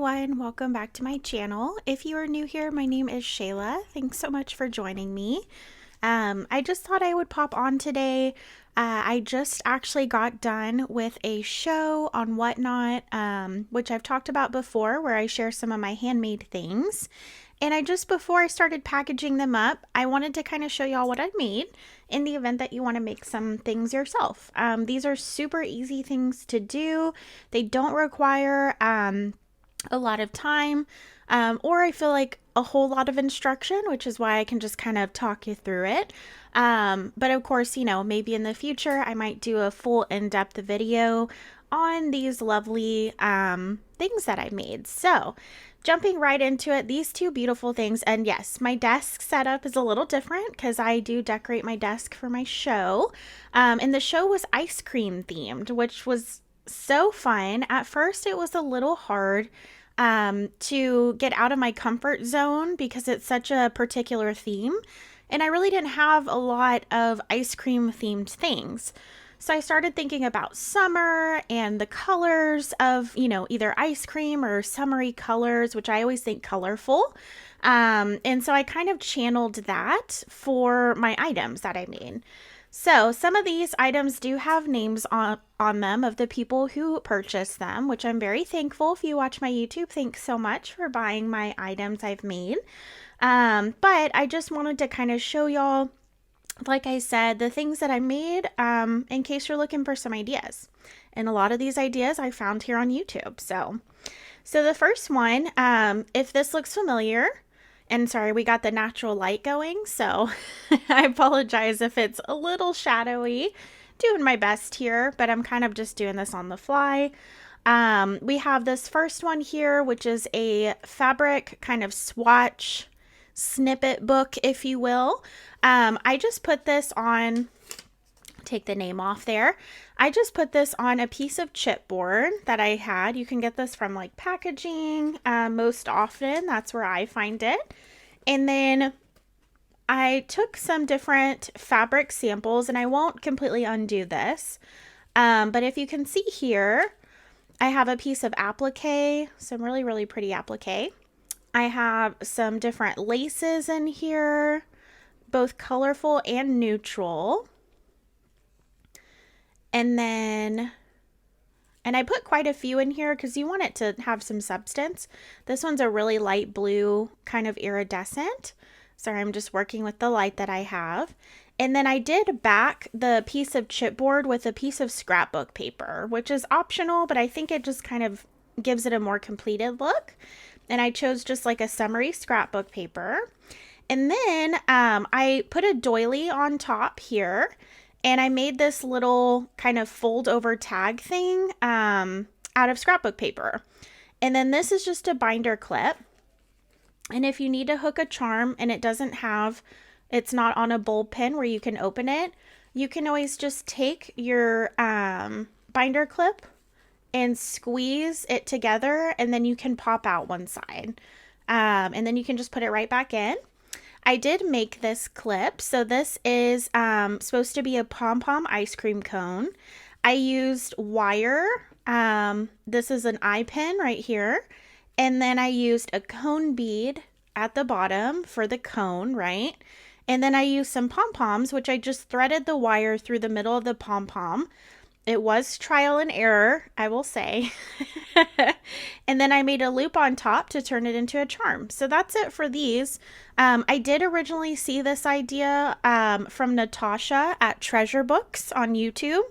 everyone, welcome back to my channel. If you are new here, my name is Shayla. Thanks so much for joining me. I just thought I would pop on today. I just actually got done with a show on Whatnot, which I've talked about before, where I share some of my handmade things. And before I started packaging them up, I wanted to kind of show y'all what I made in the event that you want to make some things yourself. These are super easy things to do. They don't require a lot of time, or I feel like a whole lot of instruction, which is why I can just kind of talk you through it. But of course, maybe in the future, I might do a full in-depth video on these lovely things that I made. So jumping right into it, these two beautiful things. And yes, my desk setup is a little different because I do decorate my desk for my show. And the show was ice cream themed, which was so fun. At first, it was a little hard to get out of my comfort zone because it's such a particular theme. And I really didn't have a lot of ice cream themed things. So I started thinking about summer and the colors of, either ice cream or summery colors, which I always think colorful. And so I kind of channeled that for my items that I made. So some of these items do have names on them of the people who purchased them, which I'm very thankful. If you watch my YouTube, thanks so much for buying my items I've made. But I just wanted to kind of show y'all, like I said, the things that I made in case you're looking for some ideas. And a lot of these ideas I found here on YouTube. So the first one, if this looks familiar, and sorry, we got the natural light going, so I apologize if it's a little shadowy. Doing my best here, but I'm kind of just doing this on the fly. We have this first one here, which is a fabric kind of swatch snippet book, if you will. I just put this on, take the name off there. I just put this on a piece of chipboard that I had. You can get this from like packaging most often. That's where I find it. And then I took some different fabric samples, and I won't completely undo this. But if you can see here, I have a piece of applique, some really, really pretty applique. I have some different laces in here, both colorful and neutral. And I put quite a few in here because you want it to have some substance. This one's a really light blue, kind of iridescent. Sorry, I'm just working with the light that I have. And then I did back the piece of chipboard with a piece of scrapbook paper, which is optional, but I think it just kind of gives it a more completed look. And I chose just like a summery scrapbook paper. And then I put a doily on top here, and I made this little kind of fold over tag thing out of scrapbook paper. And then this is just a binder clip. And if you need to hook a charm and it's not on a bulb pin where you can open it, you can always just take your binder clip and squeeze it together, and then you can pop out one side. And then you can just put it right back in. I did make this clip. So this is supposed to be a pom-pom ice cream cone. I used wire. This is an eye pin right here. And then I used a cone bead at the bottom for the cone, right? And then I used some pom-poms, which I just threaded the wire through the middle of the pom-pom. It was trial and error, I will say. And then I made a loop on top to turn it into a charm. So that's it for these. I did originally see this idea from Natasha at Treasure Books on YouTube.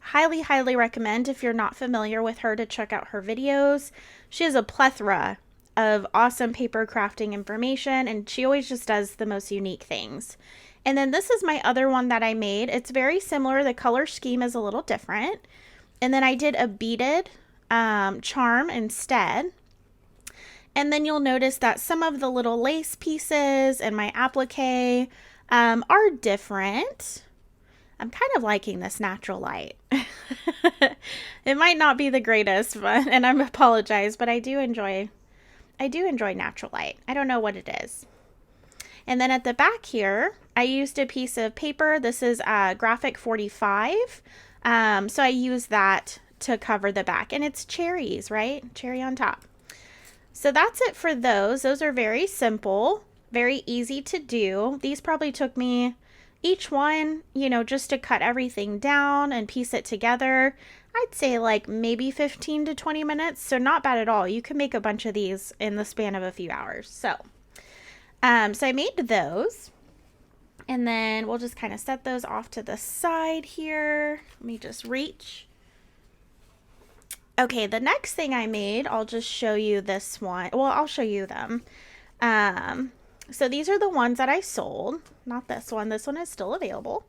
Highly, highly recommend, if you're not familiar with her, to check out her videos. She has a plethora of awesome paper crafting information, and she always just does the most unique things. And then this is my other one that I made. It's very similar. The color scheme is a little different. And then I did a beaded charm instead. And then you'll notice that some of the little lace pieces and my applique are different. I'm kind of liking this natural light. It might not be the greatest, and I apologize, but I do enjoy natural light. I don't know what it is. And then at the back here, I used a piece of paper. This is graphic 45. So I used that to cover the back, and it's cherries, right? Cherry on top. So that's it for those. Those are very simple, very easy to do. These probably took me each one, you know, just to cut everything down and piece it together. I'd say like maybe 15 to 20 minutes. So not bad at all. You can make a bunch of these in the span of a few hours. So I made those. And then we'll just kind of set those off to the side here. Let me just reach. Okay, the next thing I made, I'll just show you this one. Well, I'll show you them. So these are the ones that I sold. Not this one. This one is still available.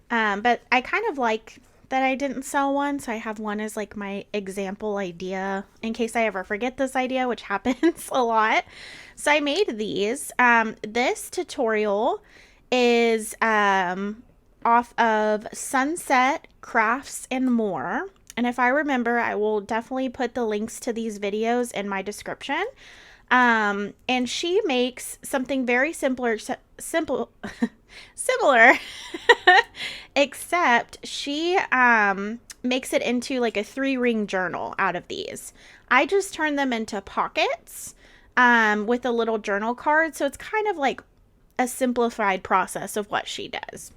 But I kind of like that I didn't sell one. So I have one as like my example idea in case I ever forget this idea, which happens a lot. So I made these. This tutorial is off of Sunset Crafts and More. And if I remember, I will definitely put the links to these videos in my description. And she makes something very similar, except she makes it into like a 3-ring journal out of these. I just turn them into pockets with a little journal card. So it's kind of like a simplified process of what she does.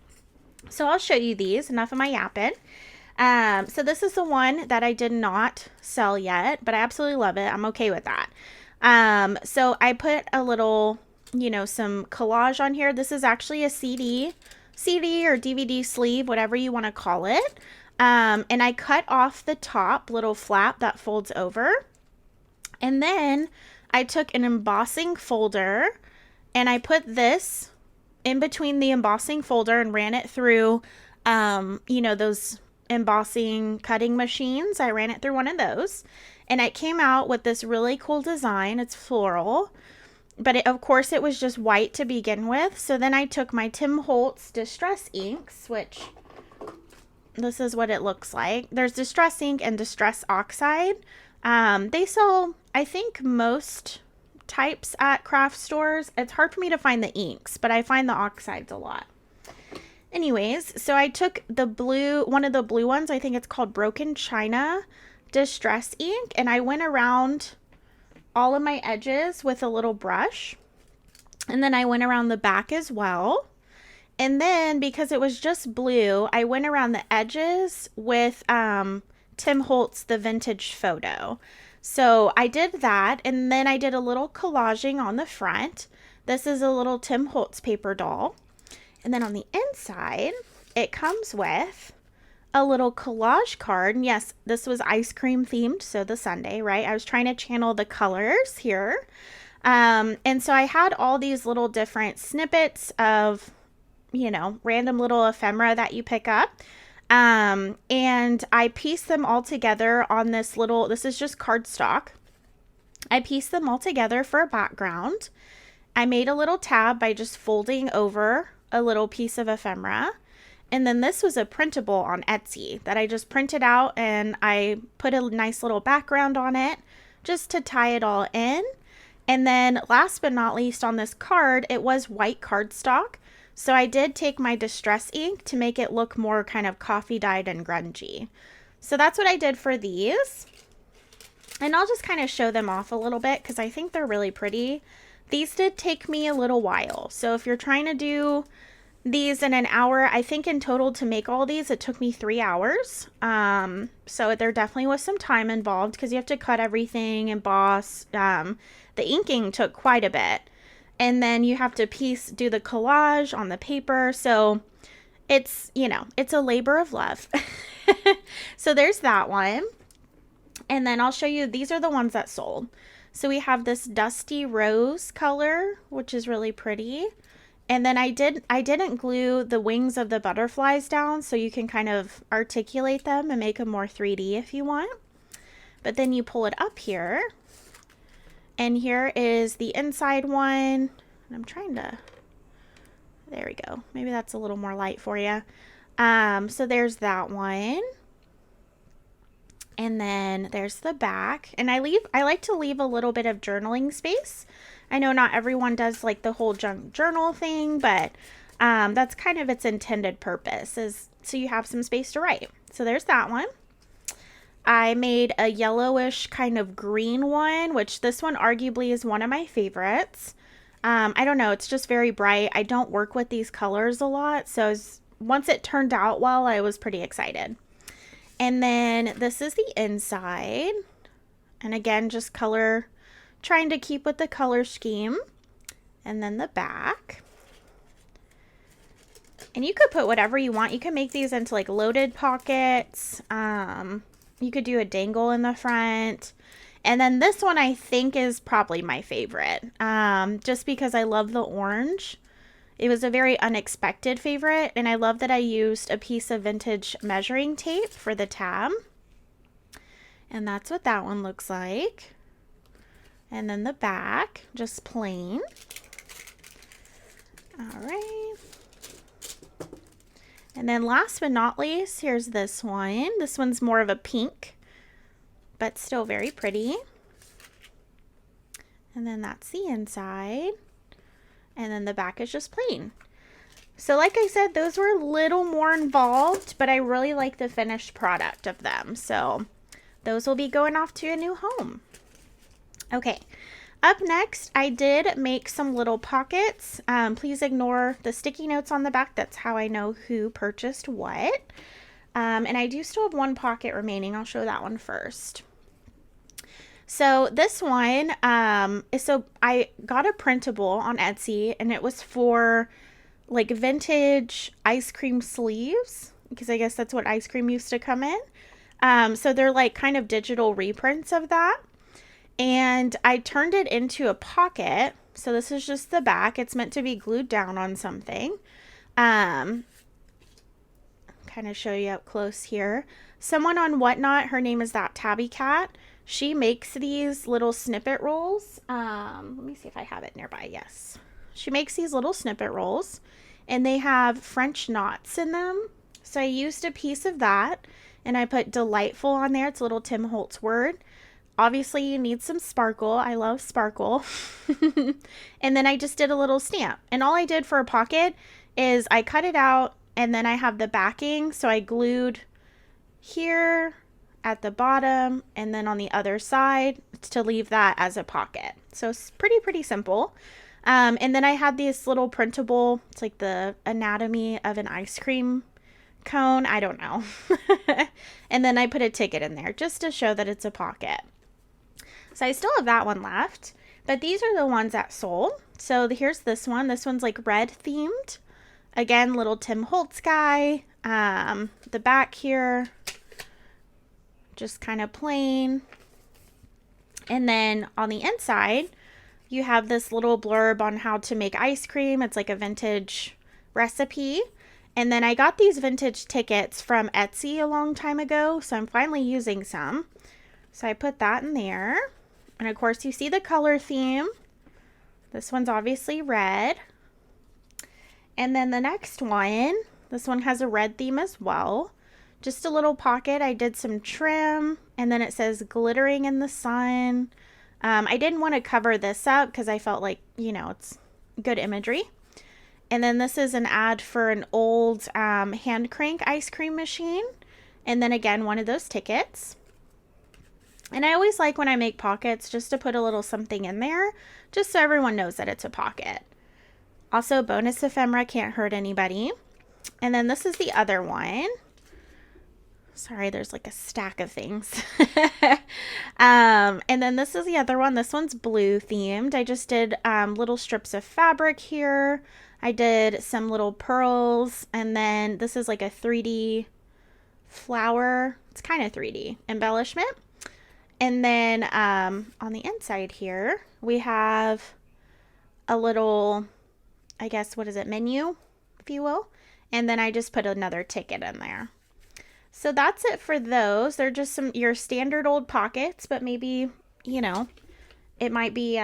So I'll show you these. Enough of my yapping. So this is the one that I did not sell yet, but I absolutely love it. I'm okay with that. So I put a little, you know, some collage on here. This is actually a CD or DVD sleeve, whatever you want to call it. And I cut off the top little flap that folds over. And then I took an embossing folder and I put this in between the embossing folder and ran it through, you know, those embossing cutting machines. I ran it through one of those and it came out with this really cool design. It's floral, but of course it was just white to begin with. So then I took my Tim Holtz Distress inks, which this is what it looks like. There's Distress ink and Distress oxide. They sell, I think, most types at craft stores. It's hard for me to find the inks, but I find the oxides a lot. Anyways, so I took the blue, one of the blue ones, I think it's called Broken China Distress ink, and I went around all of my edges with a little brush. And then I went around the back as well. And then because it was just blue, I went around the edges with Tim Holtz, the vintage photo. So I did that, and then I did a little collaging on the front. This is a little Tim Holtz paper doll. And then on the inside, it comes with a little collage card. And yes, this was ice cream themed, so the sundae, right? I was trying to channel the colors here. And so I had all these little different snippets of, you know, random little ephemera that you pick up. And I pieced them all together on this little, this is just cardstock. I pieced them all together for a background. I made a little tab by just folding over a little piece of ephemera. And then this was a printable on Etsy that I just printed out, and I put a nice little background on it just to tie it all in. And then last but not least, on this card, it was white cardstock. So I did take my Distress ink to make it look more kind of coffee dyed and grungy. So that's what I did for these. And I'll just kind of show them off a little bit because I think they're really pretty. These did take me a little while. So if you're trying to do these in an hour, I think in total to make all these, it took me 3 hours. So there definitely was some time involved because you have to cut everything, emboss. The inking took quite a bit. And then you have to do the collage on the paper. So it's, you know, it's a labor of love. So there's that one. And then I'll show you, these are the ones that sold. So we have this dusty rose color, which is really pretty. And then I didn't glue the wings of the butterflies down, so you can kind of articulate them and make them more 3D if you want. But then you pull it up here. And here is the inside one. And I'm trying to, there we go. Maybe that's a little more light for you. So there's that one. And then there's the back. And I like to leave a little bit of journaling space. I know not everyone does like the whole junk journal thing, but that's kind of its intended purpose, is so you have some space to write. So there's that one. I made a yellowish kind of green one, which this one arguably is one of my favorites. I don't know, it's just very bright. I don't work with these colors a lot, so once it turned out well, I was pretty excited. And then this is the inside. And again, just color, trying to keep with the color scheme. And then the back. And you could put whatever you want. You can make these into like loaded pockets. You could do a dangle in the front. And then this one I think is probably my favorite. Just because I love the orange. It was a very unexpected favorite. And I love that I used a piece of vintage measuring tape for the tab. And that's what that one looks like. And then the back, just plain. All right. And then last but not least, here's this one. This one's more of a pink, but still very pretty. And then that's the inside. And then the back is just plain. So like I said, those were a little more involved, but I really like the finished product of them. So those will be going off to a new home. Okay. Up next, I did make some little pockets. Please ignore the sticky notes on the back. That's how I know who purchased what. And I do still have one pocket remaining. I'll show that one first. So this one, so I got a printable on Etsy, and it was for like vintage ice cream sleeves, because I guess that's what ice cream used to come in. So they're like kind of digital reprints of that. And I turned it into a pocket. So this is just the back. It's meant to be glued down on something. Kind of show you up close here. Someone on Whatnot, her name is That Tabby Cat. She makes these little snippet rolls. Let me see if I have it nearby. Yes. She makes these little snippet rolls, and they have French knots in them. So I used a piece of that, and I put delightful on there. It's a little Tim Holtz word. Obviously, you need some sparkle. I love sparkle. And then I just did a little stamp. And all I did for a pocket is I cut it out, and then I have the backing. So I glued here at the bottom and then on the other side to leave that as a pocket. So it's pretty simple. And then I had this little printable, it's like the anatomy of an ice cream cone. I don't know. And then I put a ticket in there just to show that it's a pocket. So I still have that one left, but these are the ones that sold. So here's this one. This one's like red themed. Again, little Tim Holtz guy. The back here, just kind of plain. And then on the inside, you have this little blurb on how to make ice cream. It's like a vintage recipe. And then I got these vintage tickets from Etsy a long time ago, so I'm finally using some. So I put that in there. And of course, you see the color theme. This one's obviously red. And then the next one, this one has a red theme as well. Just a little pocket. I did some trim, and then it says glittering in the sun. I didn't want to cover this up because I felt like, you know, it's good imagery. And then this is an ad for an old hand crank ice cream machine. And then again, one of those tickets. And I always like when I make pockets just to put a little something in there, just so everyone knows that it's a pocket. Also, bonus ephemera, can't hurt anybody. And then this is the other one. Sorry, there's like a stack of things. And then this is the other one. This one's blue themed. I just did little strips of fabric here. I did some little pearls. And then this is like a 3D flower. It's kind of 3D embellishment. And then on the inside here, we have a little, I guess, what is it, menu, if you will. And then I just put another ticket in there. So that's it for those. They're just your standard old pockets, but maybe, you know, it might be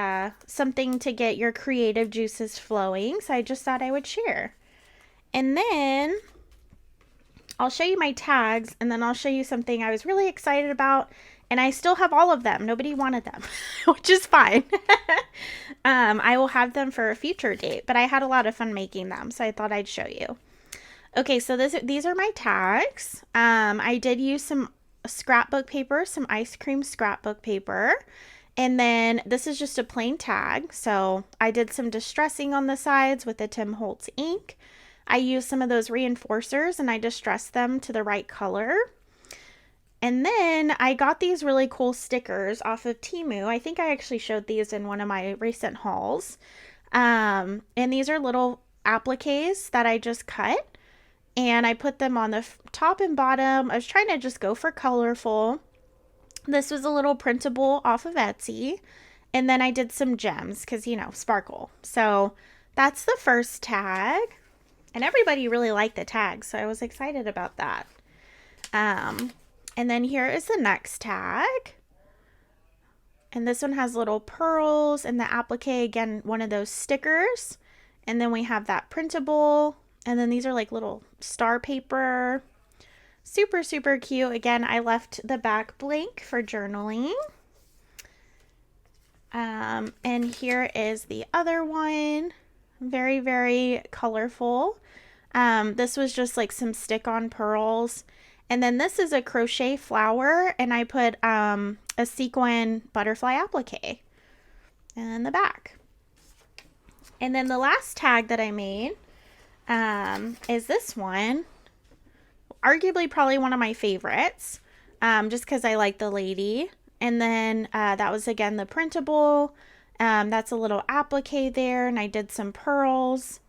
something to get your creative juices flowing. So I just thought I would share. And then I'll show you my tags, and then I'll show you something I was really excited about. And I still have all of them. Nobody wanted them, which is fine. I will have them for a future date, but I had a lot of fun making them, so I thought I'd show you. Okay, so these are my tags. I did use some scrapbook paper, some ice cream scrapbook paper. And then this is just a plain tag. So I did some distressing on the sides with the Tim Holtz ink. I used some of those reinforcers and I distressed them to the right color. And then I got these really cool stickers off of Temu. I think I actually showed these in one of my recent hauls. And these are little appliques that I just cut. And I put them on the top and bottom. I was trying to just go for colorful. This was a little printable off of Etsy. And then I did some gems because, you know, sparkle. So that's the first tag. And everybody really liked the tag, so I was excited about that. And then here is the next tag. And this one has little pearls and the applique, again, one of those stickers. And then we have that printable. And then these are like little star paper. Super, super cute. Again, I left the back blank for journaling. And here is the other one. Very, very colorful. This was just like some stick-on pearls. And then this is a crochet flower, and I put a sequin butterfly applique in the back. And then the last tag that I made is this one. Arguably probably one of my favorites, just because I like the lady. And then that was, again, the printable. That's a little applique there, and I did some pearls.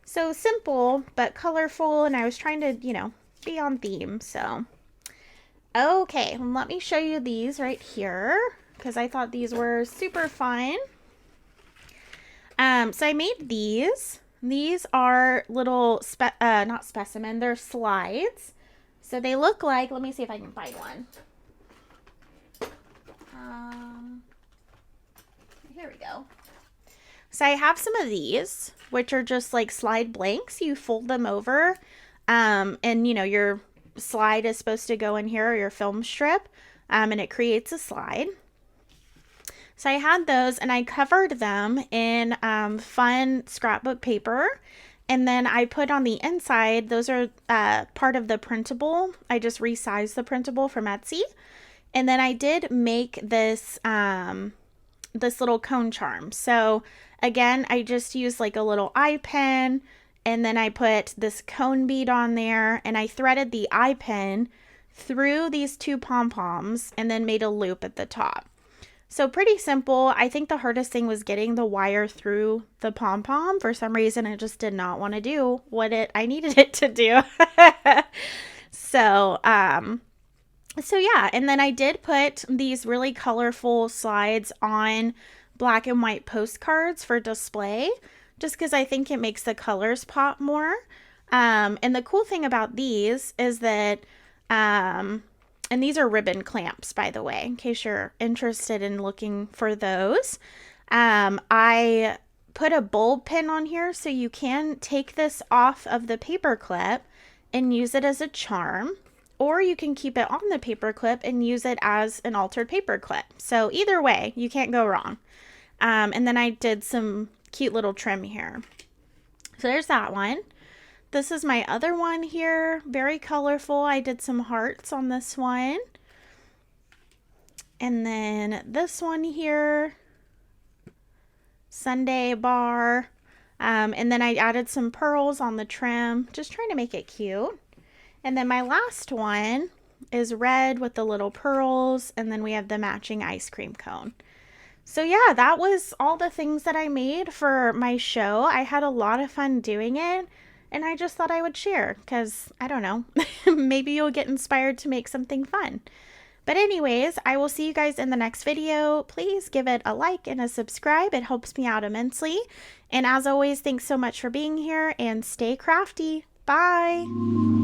So simple, but colorful, and I was trying to, you know, be on theme, so. Okay, let me show you these right here, because I thought these were super fun. So I made these. These are little, not specimen, they're slides. So they look like, let me see if I can find one. Here we go. So I have some of these, which are just like slide blanks. You fold them over, and you know, your slide is supposed to go in here, or your film strip, and it creates a slide. So I had those, and I covered them in fun scrapbook paper. And then I put on the inside, those are part of the printable. I just resized the printable from Etsy. And then I did make this this little cone charm. So again, I just used like a little eye pen, and then I put this cone bead on there, and I threaded the eye pen through these two pom-poms and then made a loop at the top. So pretty simple. I think the hardest thing was getting the wire through the pom-pom. For some reason, it just did not want to do what I needed it to do. So yeah, and then I did put these really colorful slides on black and white postcards for display, just because I think it makes the colors pop more. And the cool thing about these is that, and these are ribbon clamps, by the way, in case you're interested in looking for those. I put a bulb pin on here, so you can take this off of the paper clip and use it as a charm. Or you can keep it on the paper clip and use it as an altered paper clip. So either way, you can't go wrong. And then I did some cute little trim here. So there's that one. This is my other one here. Very colorful. I did some hearts on this one. And then this one here. Sundae bar. And then I added some pearls on the trim. Just trying to make it cute. And then my last one is red with the little pearls, and then we have the matching ice cream cone. So yeah, that was all the things that I made for my show. I had a lot of fun doing it, and I just thought I would share because, I don't know, maybe you'll get inspired to make something fun. But anyways, I will see you guys in the next video. Please give it a like and a subscribe. It helps me out immensely. And as always, thanks so much for being here, and stay crafty. Bye!